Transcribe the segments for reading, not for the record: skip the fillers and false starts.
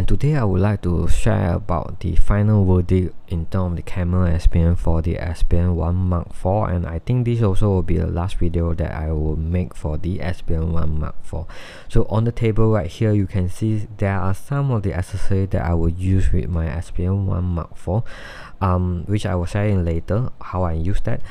and today I would like to share about the final verdict in terms of the camera experience for the Xperia 1 Mark IV, and I think this also will be the last video that I will make for the Xperia 1 Mark IV. So on the table right here you can see there are some of the accessories that I will use with my Xperia 1 Mark IV, which I will share in later how I use that.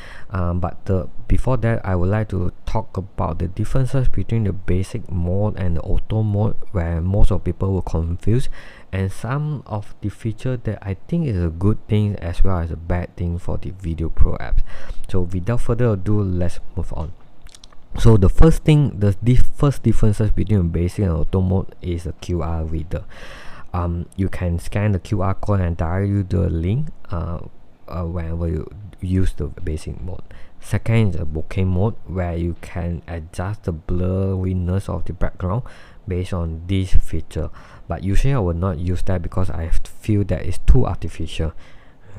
Before that, I would like to talk about the differences between the basic mode and the auto mode, where most of people will confuse, and some of the features that I think is a good thing as well as a bad thing for the Video Pro apps. So without further ado, let's move on. So the first thing, the first differences between basic and auto mode is the QR reader. You can scan the QR code and direct you the link whenever you use the basic mode. Second is the bokeh mode, where you can adjust the blurriness of the background based on this feature, but usually I will not use that because I feel that it's too artificial,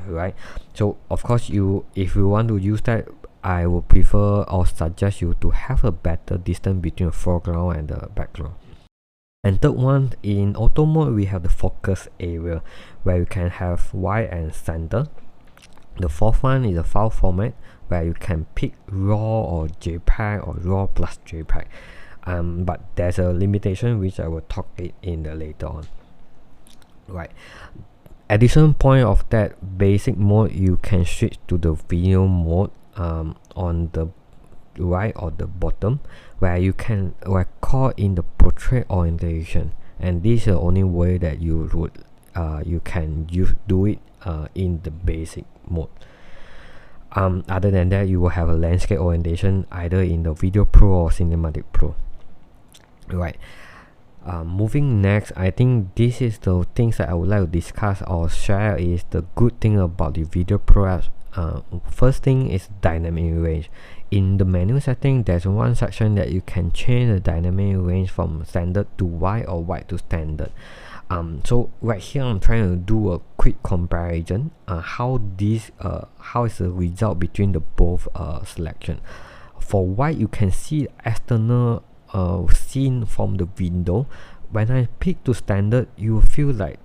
right? So of course, if you want to use that, I will prefer or suggest you to have a better distance between the foreground and the background. And third one, in auto mode we have the focus area, where you can have wide and center. The fourth one is the file format, where you can pick RAW or JPEG or RAW plus JPEG, but there's a limitation which I will talk it in the later on. Right. Additional point of that basic mode, you can switch to the video mode on the right or the bottom, where you can record in the portrait orientation, and this is the only way that you can do it in the basic mode. Other than that, you will have a landscape orientation either in the Video Pro or Cinematic Pro. Right. Moving next, I think this is the things that I would like to discuss or share is the good thing about the Video Pro apps. First thing is dynamic range. In the menu setting, there's one section that you can change the dynamic range from standard to wide or wide to standard. So right here I'm trying to do a quick comparison how is the result between the both selection. For wide, you can see external scene from the window. When I pick to standard, you feel like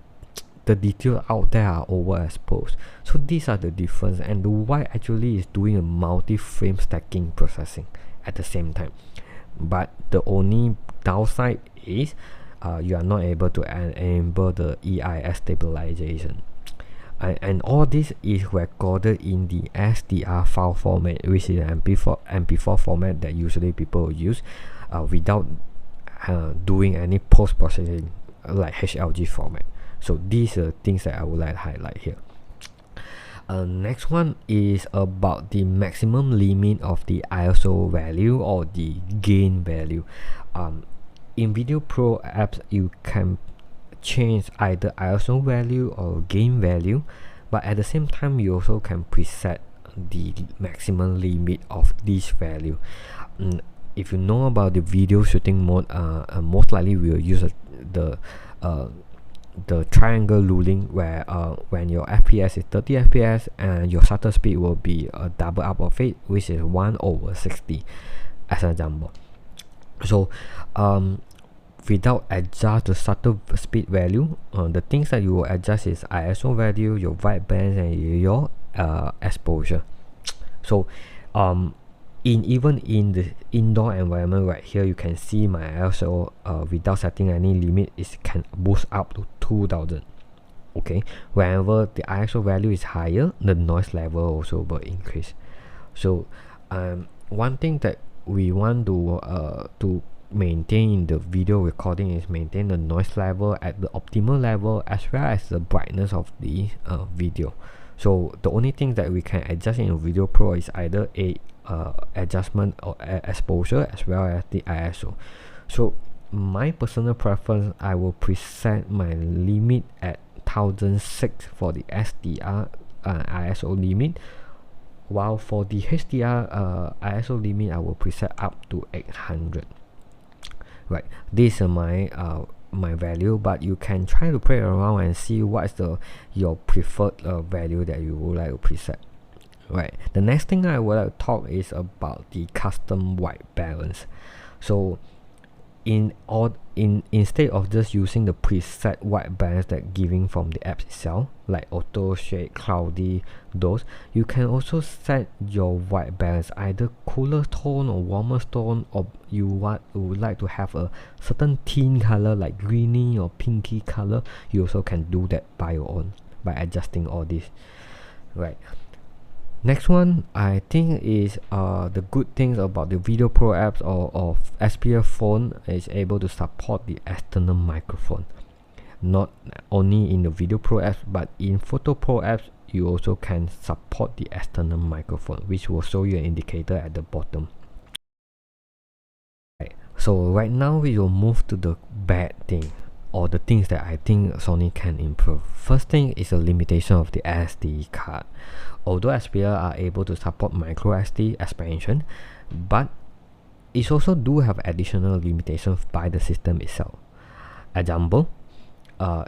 the details out there are overexposed. So these are the difference, and the wide actually is doing a multi-frame stacking processing at the same time. But the only downside is you are not able to enable the EIS stabilization, and all this is recorded in the SDR file format, which is an MP4 format that usually people use without doing any post-processing like HLG format. So these are things that I would like to highlight here. Next one is about the maximum limit of the ISO value or the gain value. In Video Pro apps, you can change either ISO value or gain value, but at the same time you also can preset the maximum limit of this value. If you know about the video shooting mode, most likely we will use the triangle ruling, where when your FPS is 30 FPS and your shutter speed will be a double up of it, which is 1/60 as an example. So without adjust the shutter speed value, the things that you will adjust is ISO value, your white balance, and your exposure. So even in the indoor environment right here, you can see my ISO without setting any limit, it can boost up to 2000. Okay, whenever the ISO value is higher, the noise level also will increase. So one thing that we want to maintain in the video recording is maintain the noise level at the optimal level, as well as the brightness of the video. So the only thing that we can adjust in Video Pro is either a adjustment or exposure as well as the ISO. So my personal preference, I will preset my limit at 1006 for the SDR ISO limit, while for the HDR ISO limit I will preset up to 800. Right, this is my value, but you can try to play around and see what's your preferred value that you would like to preset. Right, the next thing I would like to talk is about the custom white balance. So instead of just using the preset white balance that giving from the app itself, like auto, shade, cloudy, those, you can also set your white balance either cooler tone or warmer tone, or you would like to have a certain tint color like greeny or pinky color. You also can do that by your own by adjusting all this, right? Next one I think is the good things about the Video Pro apps or Xperia phone is able to support the external microphone. Not only in the Video Pro apps, but in Photo Pro apps you also can support the external microphone, which will show you an indicator at the bottom. Right. So right now we will move to the bad thing, or the things that I think Sony can improve. First thing is the limitation of the SD card. Although Xperia are able to support microSD expansion, but it also do have additional limitations by the system itself. Example,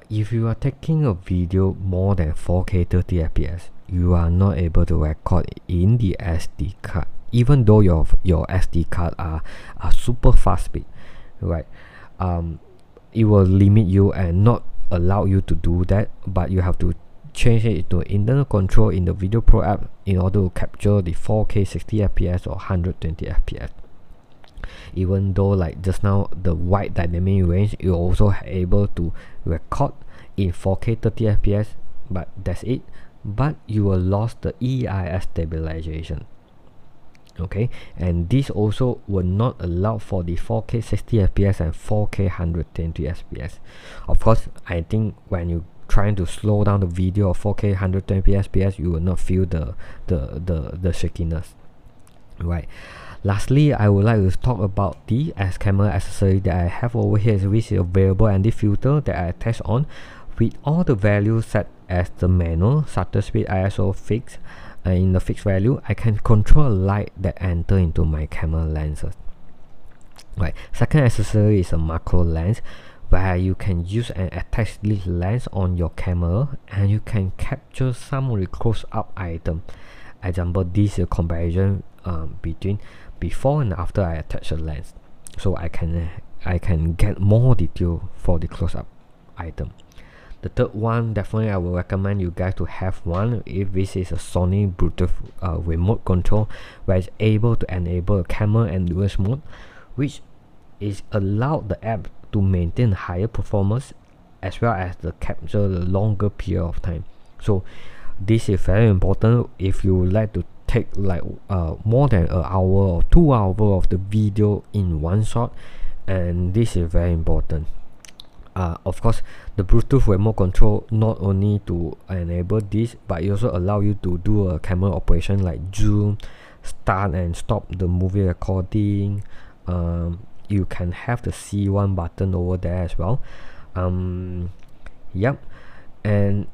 if you are taking a video more than 4K 30 fps, you are not able to record in the SD card, even though your SD card are super fast speed, right? It will limit you and not allow you to do that, but you have to change it to internal control in the Video Pro app in order to capture the 4K 60 fps or 120 fps. Even though like just now the wide dynamic range, you're also able to record in 4K 30 fps, but that's it. But you will lose the EIS stabilisation. Okay, and this also will not allow for the 4K 60 fps and 4K 120 fps. Of course, I think when you trying to slow down the video of 4K 120 fps, you will not feel the shakiness, right? Lastly, I would like to talk about the camera accessory that I have over here, which is a variable ND filter that I attach on with all the values set as the manual, shutter speed, ISO fixed. In the fixed value, I can control light that enter into my camera lenses. Right. Second accessory is a macro lens, where you can use and attach this lens on your camera and you can capture some of the close-up item. Example, this is a comparison between before and after I attach the lens, so I can get more detail for the close-up item. The third one, definitely I will recommend you guys to have one if this is a Sony Bluetooth remote control, where it's able to enable camera endurance mode, which is allowed the app to maintain higher performance as well as the capture the longer period of time. So this is very important if you would like to take like more than an hour or 2 hours of the video in one shot, and this is very important. Of course, the Bluetooth remote control not only to enable this, but it also allow you to do a camera operation like zoom, start and stop the movie recording. You can have the C1 button over there as well. Yep, and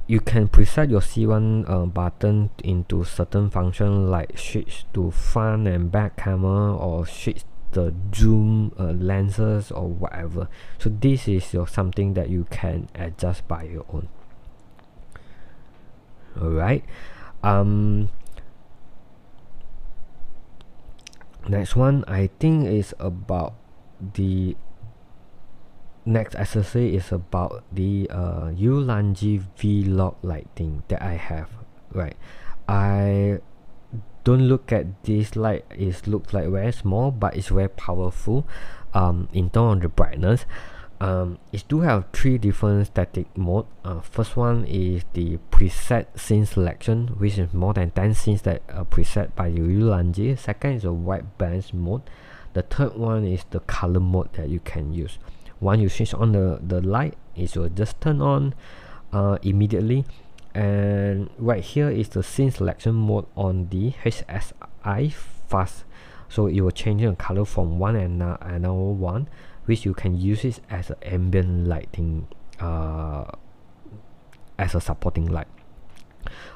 you can preset your C1 button into certain function like switch to front and back camera, or switch the zoom lenses or whatever. So this is something that you can adjust by your own. Alright, next one I think is about the next accessory is about the Ulangi Vlog lighting that I have. Right, I don't look at this light, it looks like very small, but it's very powerful in terms of the brightness. It do have 3 different static mode. First one is the preset scene selection, which is more than 10 scenes that are preset by the Ulangi. Second is a white balance mode. The third one is the color mode that you can use. Once you switch on the light, it will just turn on immediately. And right here is the scene selection mode on the HSI fast, so it will change the color from one and another one, which you can use it as an ambient lighting as a supporting light.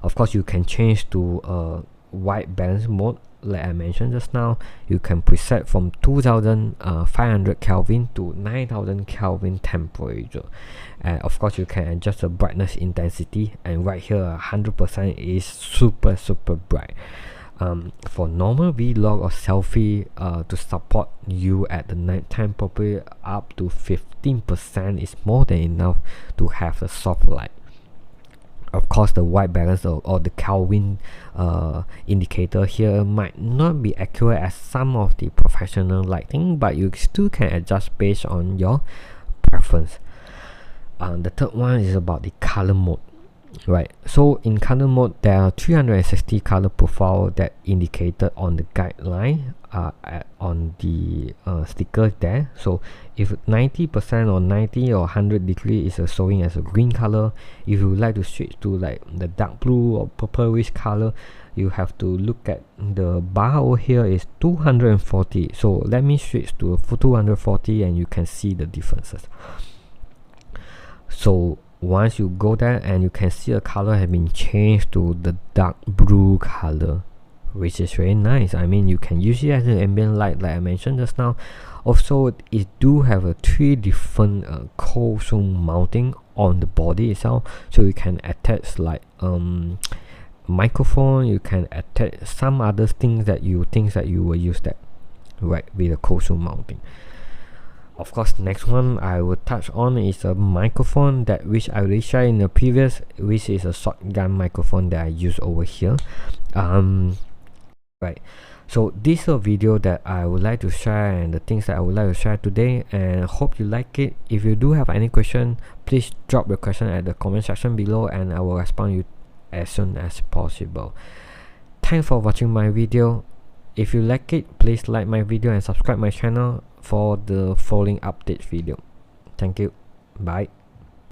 Of course, you can change to white balance mode like I mentioned just now. You can preset from 2500 Kelvin to 9000 Kelvin temperature, and of course you can adjust the brightness intensity, and right here 100% is super bright. for normal vlog or selfie to support you at the night time, probably up to 15% is more than enough to have a soft light. Of course, the white balance or the Kelvin indicator here might not be accurate as some of the professional lighting, but you still can adjust based on your preference. The third one is about the color mode. Right, so in color mode there are 360 color profile that indicated on the guideline on the sticker there. So if 90% or 90 or 100 degree is showing as a green color, if you would like to switch to like the dark blue or purplish color, you have to look at the bar over here is 240. So let me switch to 240 and you can see the differences. So once you go there and you can see the color has been changed to the dark blue color, which is very nice. I mean, you can use it as an ambient light like I mentioned just now. Also, it do have a 3 different cold zone mounting on the body itself, so you can attach like microphone, you can attach some other things that you will use that right with the cold zone mounting. Of course, next one I will touch on is a microphone that which I already shared in the previous, which is a shotgun microphone that I use over here. Right, so this is a video that I would like to share and the things that I would like to share today, and I hope you like it. If you do have any question, please drop your question at the comment section below and I will respond you as soon as possible. Thanks for watching my video. If you like it, please like my video and subscribe my channel for the following update video. Thank you. Bye.